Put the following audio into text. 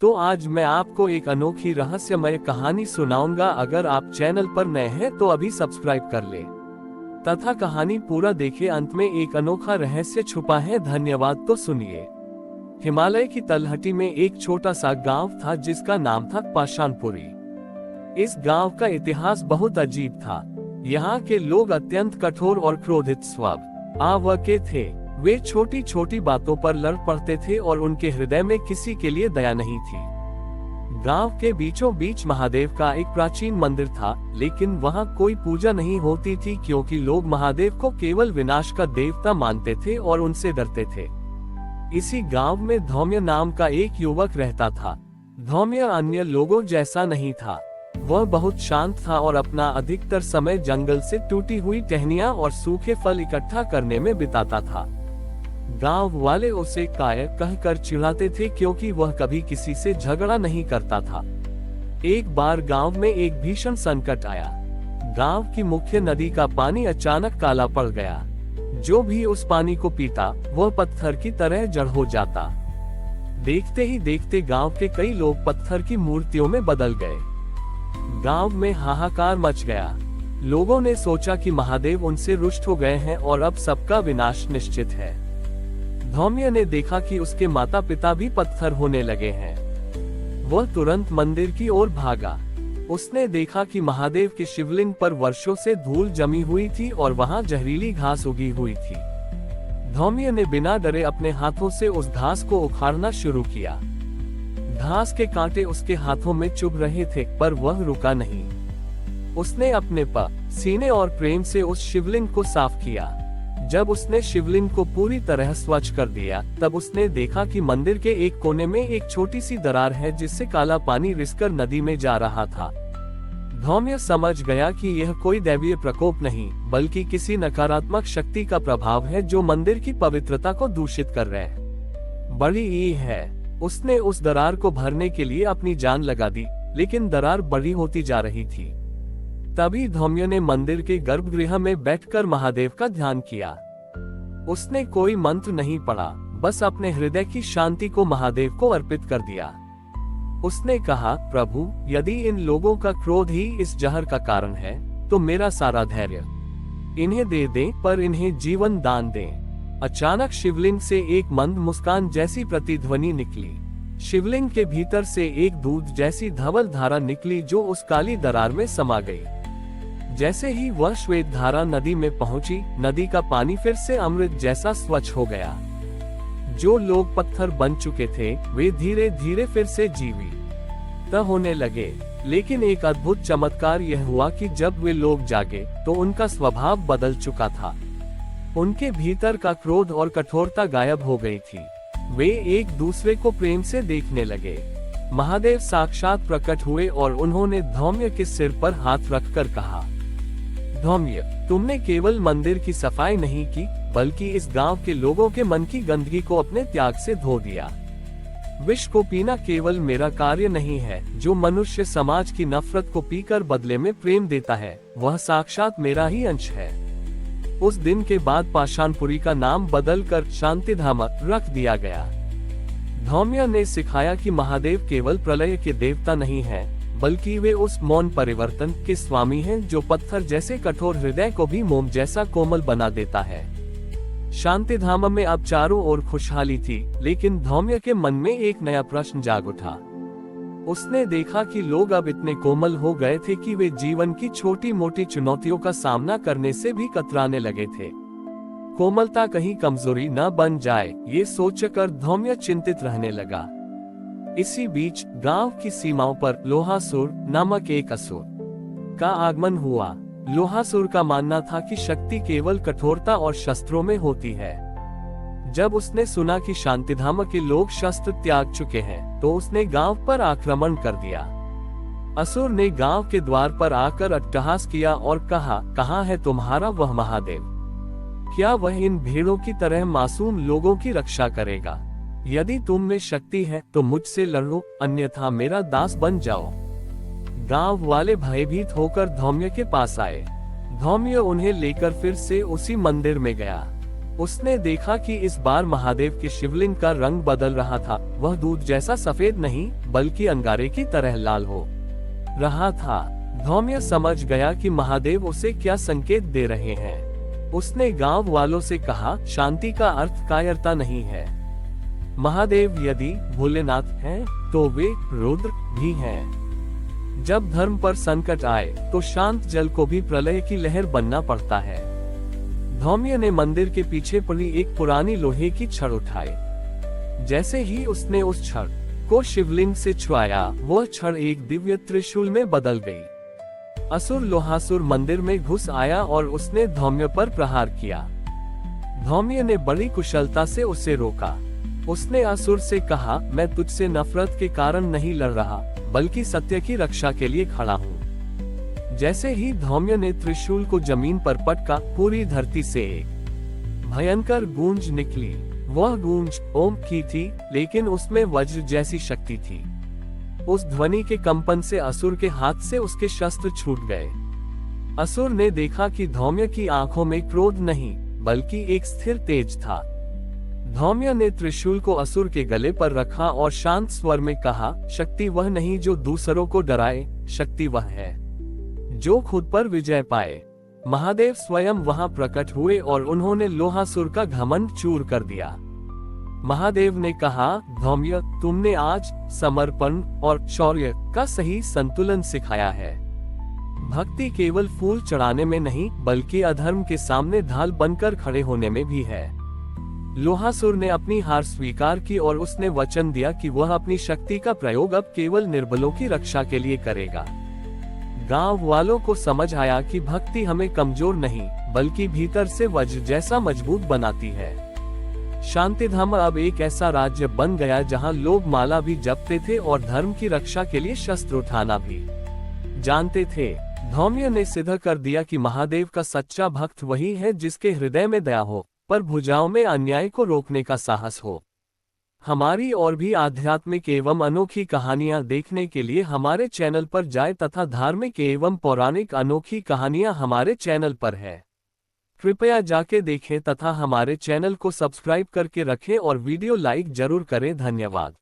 तो आज मैं आपको एक अनोखी रहस्यमय कहानी सुनाऊंगा। अगर आप चैनल पर नए हैं तो अभी सब्सक्राइब कर ले तथा कहानी पूरा देखें। अंत में एक अनोखा रहस्य छुपा है। धन्यवाद। तो सुनिए। हिमालय की तलहटी में एक छोटा सा गांव था जिसका नाम था पाषाणपुरी। इस गांव का इतिहास बहुत अजीब था। यहाँ के लोग अत्यंत कठोर और क्रोधित स्वभाव के थे। वे छोटी छोटी बातों पर लड़ पड़ते थे और उनके हृदय में किसी के लिए दया नहीं थी। गांव के बीचों बीच महादेव का एक प्राचीन मंदिर था, लेकिन वहां कोई पूजा नहीं होती थी क्योंकि लोग महादेव को केवल विनाश का देवता मानते थे और उनसे डरते थे। इसी गांव में धौम्य नाम का एक युवक रहता था। धौम्य अन्य लोगों जैसा नहीं था। वह बहुत शांत था और अपना अधिकतर समय जंगल से टूटी हुई टहनियां और सूखे फल इकट्ठा करने में बिताता था। गांव वाले उसे कायर कहकर चिढ़ाते थे क्योंकि वह कभी किसी से झगड़ा नहीं करता था। एक बार गांव में एक भीषण संकट आया। गांव की मुख्य नदी का पानी अचानक काला पड़ गया। जो भी उस पानी को पीता वह पत्थर की तरह जड़ हो जाता। देखते ही देखते गांव के कई लोग पत्थर की मूर्तियों में बदल गए। गांव में हाहाकार मच गया। लोगों ने सोचा कि महादेव उनसे रुष्ट हो गए हैं और अब सबका विनाश निश्चित है। धौम्य ने देखा कि उसके माता पिता भी पत्थर होने लगे हैं। वह तुरंत मंदिर की ओर भागा। उसने देखा कि महादेव के शिवलिंग पर वर्षों से धूल जमी हुई थी और वहां जहरीली घास उगी हुई थी। धौम्य ने बिना डरे अपने हाथों से उस घास को उखाड़ना शुरू किया। घास के कांटे उसके हाथों में चुभ रहे थे, पर वह रुका नहीं। उसने अपने सीने और प्रेम से उस शिवलिंग को साफ किया। जब उसने शिवलिंग को पूरी तरह स्वच्छ कर दिया, तब उसने देखा कि मंदिर के एक कोने में एक छोटी सी दरार है जिससे काला पानी रिसकर नदी में जा रहा था। धौम्य समझ गया कि यह कोई दैवीय प्रकोप नहीं, बल्कि किसी नकारात्मक शक्ति का प्रभाव है जो मंदिर की पवित्रता को दूषित कर रहे हैं। बड़ी ई है। उसने उस दरार को भरने के लिए अपनी जान लगा दी, लेकिन दरार बड़ी होती जा रही थी। तभी धौम्य ने मंदिर के गर्भगृह में बैठकर महादेव का ध्यान किया। उसने कोई मंत्र नहीं पढ़ा, बस अपने हृदय की शांति को महादेव को अर्पित कर दिया। उसने कहा, प्रभु, यदि इन लोगों का क्रोध ही इस जहर का कारण है, तो मेरा सारा धैर्य इन्हें दे दें, पर इन्हें जीवन दान दें। अचानक शिवलिंग से एक मंद मुस्कान जैसी प्रतिध्वनि निकली। शिवलिंग के भीतर से एक दूध जैसी धवल धारा निकली जो उस काली दरार में समा गई। जैसे ही वह श्वेत धारा नदी में पहुंची, नदी का पानी फिर से अमृत जैसा स्वच्छ हो गया। जो लोग पत्थर बन चुके थे वे धीरे धीरे फिर से जीवित होने लगे। लेकिन एक अद्भुत चमत्कार यह हुआ कि जब वे लोग जागे तो उनका स्वभाव बदल चुका था। उनके भीतर का क्रोध और कठोरता गायब हो गई थी। वे एक दूसरे को प्रेम से देखने लगे। महादेव साक्षात प्रकट हुए और उन्होंने धौम्य के सिर पर हाथ रखकर कहा, धौम्य, तुमने केवल मंदिर की सफाई नहीं की, बल्कि इस गांव के लोगों के मन की गंदगी को अपने त्याग से धो दिया। विष को पीना केवल मेरा कार्य नहीं है। जो मनुष्य समाज की नफरत को पीकर बदले में प्रेम देता है, वह साक्षात मेरा ही अंश है। उस दिन के बाद पाषाणपुरी का नाम बदलकर शांतिधाम रख दिया गया। धौम्य ने सिखाया कि महादेव केवल प्रलय के देवता नहीं हैं, बल्कि वे उस मौन परिवर्तन के स्वामी हैं जो पत्थर जैसे कठोर हृदय को भी मोम जैसा कोमल बना देता है। शांतिधाम में अब चारों ओर खुशहाली थी, लेकिन धौम्य के मन में एक नया प्रश्न जाग उठा। उसने देखा कि लोग अब इतने कोमल हो गए थे कि वे जीवन की छोटी मोटी चुनौतियों का सामना करने से भी कतराने लगे थे। कोमलता कहीं कमजोरी न बन जाए, ये सोचकर धौम्य चिंतित रहने लगा। इसी बीच गांव की सीमाओं पर लोहासुर नामक एक असुर का आगमन हुआ। लोहासुर का मानना था कि शक्ति केवल कठोरता और शस्त्रों में होती है। जब उसने सुना कि शांतिधाम के लोग शस्त्र त्याग चुके हैं, तो उसने गांव पर आक्रमण कर दिया। असुर ने गांव के द्वार पर आकर अट्टहास किया और कहा, कहाँ है तुम्हारा वह महादेव? क्या वह इन भेड़ों की तरह मासूम लोगों की रक्षा करेगा? यदि तुम में शक्ति है तो मुझसे लड़ो, अन्यथा मेरा दास बन जाओ। गांव वाले भयभीत होकर धौम्य के पास आए। धौम्य उन्हें लेकर फिर से उसी मंदिर में गया। उसने देखा कि इस बार महादेव के शिवलिंग का रंग बदल रहा था। वह दूध जैसा सफेद नहीं बल्कि अंगारे की तरह लाल हो रहा था। धौम्य समझ गया कि महादेव उसे क्या संकेत दे रहे हैं। उसने गांव वालों से कहा, शांति का अर्थ कायरता नहीं है। महादेव यदि भोलेनाथ हैं, तो वे रुद्र भी हैं। जब धर्म पर संकट आए तो शांत जल को भी प्रलय की लहर बनना पड़ता है। धौम्य ने मंदिर के पीछे पड़ी एक पुरानी लोहे की छड़ उठाई। जैसे ही उसने उस छड़ को शिवलिंग से छुआया, वह छड़ एक दिव्य त्रिशूल में बदल गई। असुर लोहासुर मंदिर में घुस आया और उसने धौम्य पर प्रहार किया। धौम्य ने बड़ी कुशलता से उसे रोका। उसने असुर से कहा, मैं तुझसे नफरत के कारण नहीं लड़ रहा, बल्कि सत्य की रक्षा के लिए खड़ा हूँ। जैसे ही धौम्य ने त्रिशूल को जमीन पर पटका, पूरी धरती से एक भयंकर गूंज निकली। वह गूंज ओम की थी, लेकिन उसमें वज्र जैसी शक्ति थी। उस ध्वनि के कंपन से असुर के हाथ से उसके शस्त्र छूट गए। असुर ने देखा कि धौम्य की आंखों में क्रोध नहीं, बल्कि एक स्थिर तेज था। धौम्य ने त्रिशूल को असुर के गले पर रखा और शांत स्वर में कहा, शक्ति वह नहीं जो दूसरों को डराए, शक्ति वह है जो खुद पर विजय पाए। महादेव स्वयं वहां प्रकट हुए और उन्होंने लोहासुर का घमंड चूर कर दिया। महादेव ने कहा, धौम्य, तुमने आज समर्पण और शौर्य का सही संतुलन सिखाया है। भक्ति केवल फूल चढ़ाने में नहीं, बल्कि अधर्म के सामने ढाल बनकर खड़े होने में भी है। लोहासुर ने अपनी हार स्वीकार की और उसने वचन दिया कि वह अपनी शक्ति का प्रयोग अब केवल निर्बलों की रक्षा के लिए करेगा। गांव वालों को समझ आया कि भक्ति हमें कमजोर नहीं, बल्कि भीतर से वज्र जैसा मजबूत बनाती है। शांतिधाम अब एक ऐसा राज्य बन गया जहां लोग माला भी जपते थे और धर्म की रक्षा के लिए शस्त्र उठाना भी जानते थे। धौम्य ने सिद्ध कर दिया कि महादेव का सच्चा भक्त वही है जिसके हृदय में दया हो, पर भुजाओं में अन्याय को रोकने का साहस हो। हमारी और भी आध्यात्मिक एवं अनोखी कहानियां देखने के लिए हमारे चैनल पर जाएं तथा धार्मिक एवं पौराणिक अनोखी कहानियां हमारे चैनल पर है। कृपया जाके देखें तथा हमारे चैनल को सब्सक्राइब करके रखें और वीडियो लाइक जरूर करें। धन्यवाद।